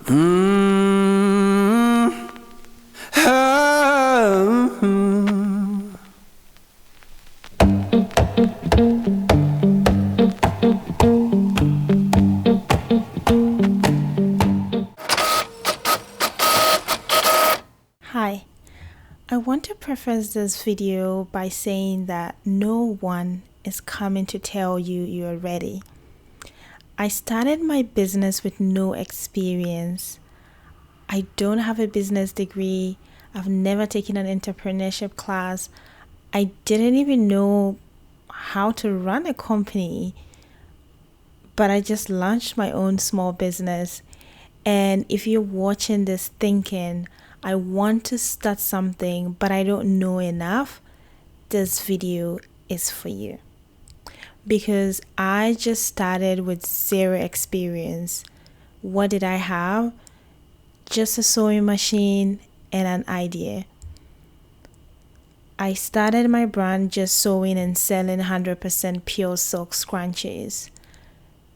Mm. Oh. Hi, I want to preface this video by saying that no one is coming to tell you you're ready. I started my business with no experience. I don't have a business degree. I've never taken an entrepreneurship class. I didn't even know how to run a company, but I just launched my own small business. And if you're watching this thinking, I want to start something, but I don't know enough, this video is for you. Because I just started with zero experience. What did I have? Just a sewing machine and an idea. I started my brand just sewing and selling 100% pure silk scrunchies.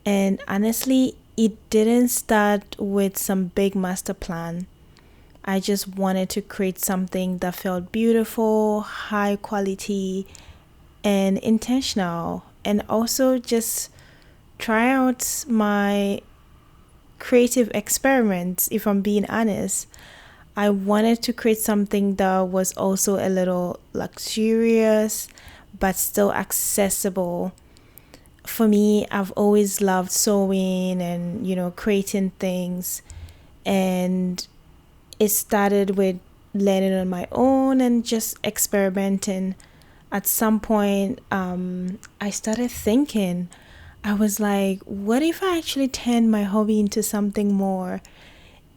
And honestly, it didn't start with some big master plan. I just wanted to create something that felt beautiful, high quality, and intentional. And also just try out my creative experiments, if I'm being honest. I wanted to create something that was also a little luxurious, but still accessible. For me, I've always loved sewing and, creating things. And it started with learning on my own and just experimenting. At some point, I started thinking, I was like, what if I actually turned my hobby into something more?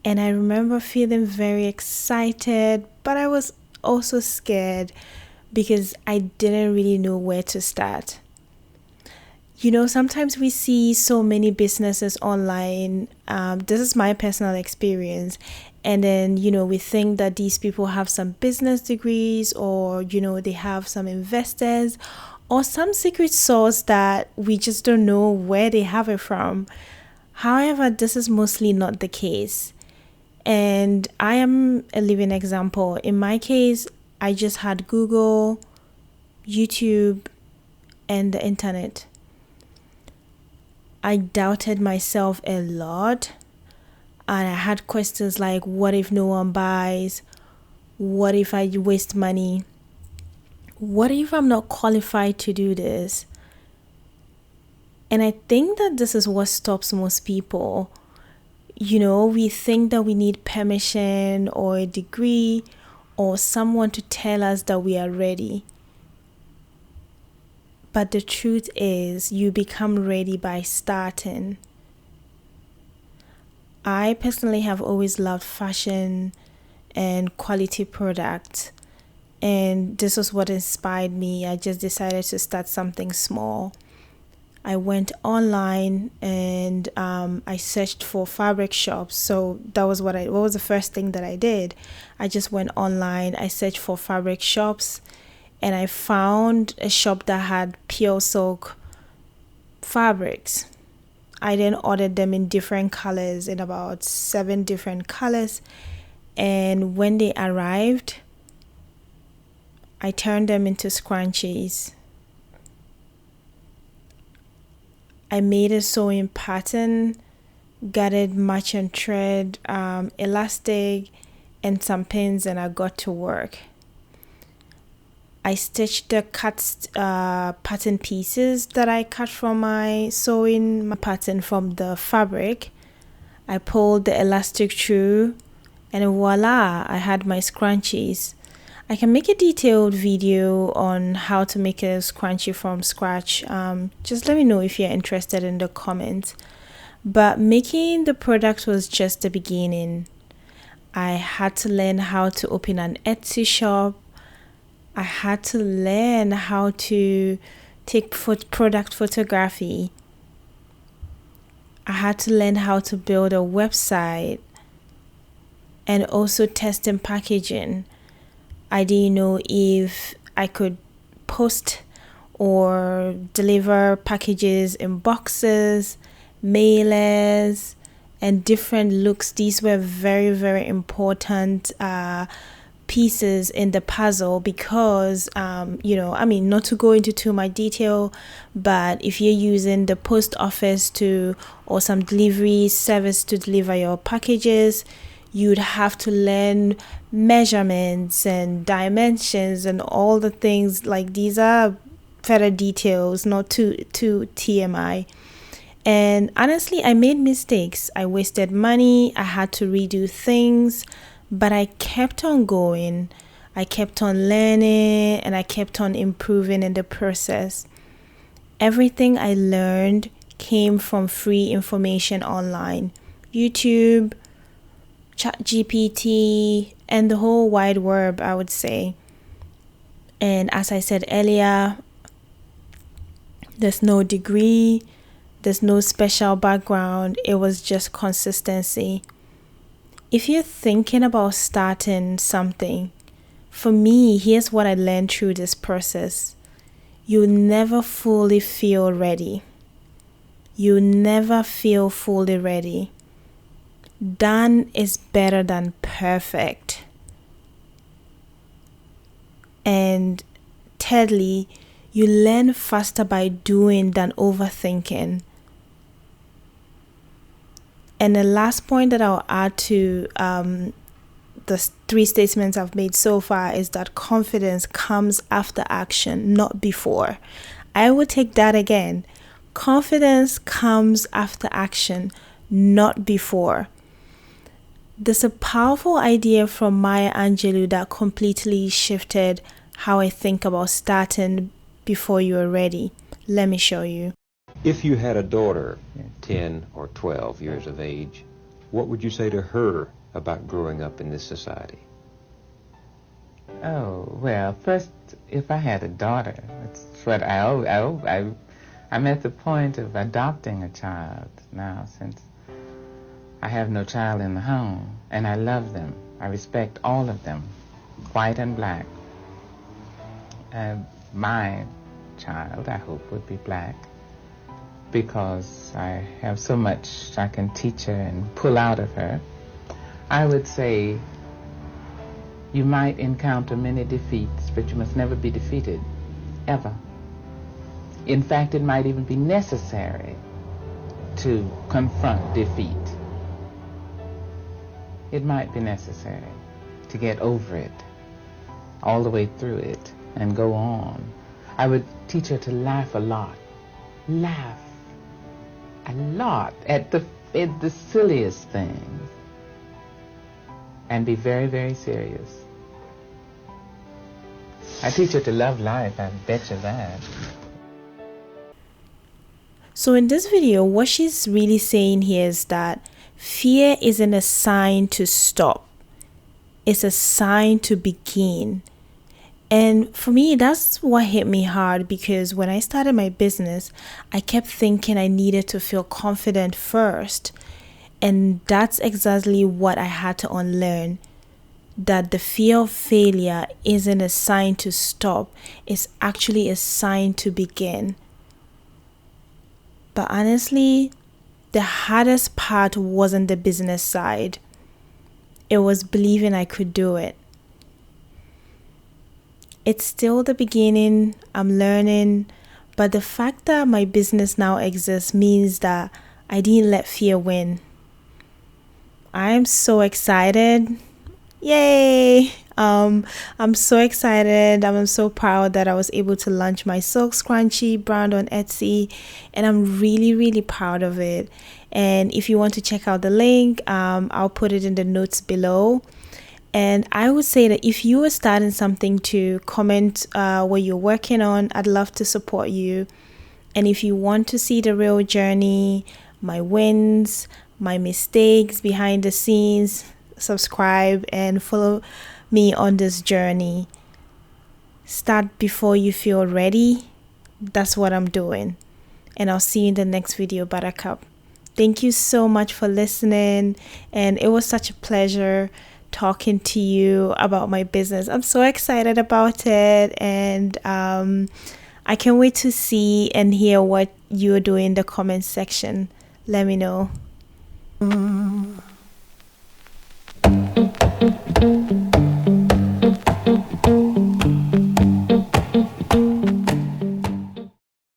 And I remember feeling very excited, but I was also scared because I didn't really know where to start. Sometimes we see so many businesses online. This is my personal experience. And then, we think that these people have some business degrees or, they have some investors or some secret source that we just don't know where they have it from. However, this is mostly not the case. And I am a living example. In my case, I just had Google, YouTube, and the internet. I doubted myself a lot. And I had questions like, what if no one buys? What if I waste money? What if I'm not qualified to do this? And I think that this is what stops most people. We think that we need permission or a degree or someone to tell us that we are ready. But the truth is, you become ready by starting. I personally have always loved fashion and quality products. And this was what inspired me. I just decided to start something small. I went online and I searched for fabric shops. So that was what was the first thing that I did. I just went online. I searched for fabric shops and I found a shop that had pure silk fabrics. I then ordered them in different colors, in about 7 different colors. And when they arrived, I turned them into scrunchies. I made a sewing pattern, gathered merchant thread, elastic, and some pins, and I got to work. I stitched the cut pattern pieces that I cut from my sewing pattern from the fabric. I pulled the elastic through, and voila, I had my scrunchies. I can make a detailed video on how to make a scrunchie from scratch. Just let me know if you're interested in the comments. But making the product was just the beginning. I had to learn how to open an Etsy shop. I had to learn how to take product photography. I had to learn how to build a website and also testing packaging. I didn't know if I could post or deliver packages in boxes, mailers, and different looks. These were very, very important pieces in the puzzle because, not to go into too much detail, but if you're using the post office or some delivery service to deliver your packages, you'd have to learn measurements and dimensions and all the things. Like, these are further details, not too TMI. And honestly, I made mistakes. I wasted money. I had to redo things, but I kept on going. I kept on learning and I kept on improving in the process. Everything I learned came from free information online, YouTube, ChatGPT, and the whole wide web, I would say. And as I said earlier, there's no degree, there's no special background. It was just consistency. If you're thinking about starting something, for me, here's what I learned through this process. You never fully feel ready. You never feel fully ready. Done is better than perfect. And thirdly, you learn faster by doing than overthinking. And the last point that I'll add to the 3 statements I've made so far is that confidence comes after action, not before. I will take that again. Confidence comes after action, not before. There's a powerful idea from Maya Angelou that completely shifted how I think about starting before you are ready. Let me show you. If you had a daughter, 10 or 12 years of age, what would you say to her about growing up in this society? Oh, well, first, if I had a daughter, that's what I'm at the point of adopting a child now, since I have no child in the home, and I love them. I respect all of them, white and black. My child, I hope, would be black, because I have so much I can teach her and pull out of her. I would say you might encounter many defeats, but you must never be defeated, ever. In fact, it might even be necessary to confront defeat. It might be necessary to get over it, all the way through it, and go on. I would teach her to laugh a lot. Laugh a lot at the silliest things, and be very, very serious. I teach her to love life, I bet you that. So in this video, what she's really saying here is that fear isn't a sign to stop. It's a sign to begin. And for me, that's what hit me hard, because when I started my business, I kept thinking I needed to feel confident first. And that's exactly what I had to unlearn. That the fear of failure isn't a sign to stop. It's actually a sign to begin. But honestly, the hardest part wasn't the business side. It was believing I could do it. It's still the beginning. I'm learning. But the fact that my business now exists means that I didn't let fear win. I'm so excited. Yay! I'm so excited. I'm so proud that I was able to launch my Silk Scrunchie brand on Etsy, and I'm really, really proud of it. And if you want to check out the link, I'll put it in the notes below. And I would say that if you are starting something, to comment what you're working on. I'd love to support you. And if you want to see the real journey, my wins, my mistakes behind the scenes, subscribe and follow me on this journey. Start before you feel ready. That's what I'm doing. And I'll see you in the next video, Batacup. Thank you so much for listening. And it was such a pleasure talking to you about my business. I'm so excited about it. And I can't wait to see and hear what you're doing in the comment section. Let me know. Mm.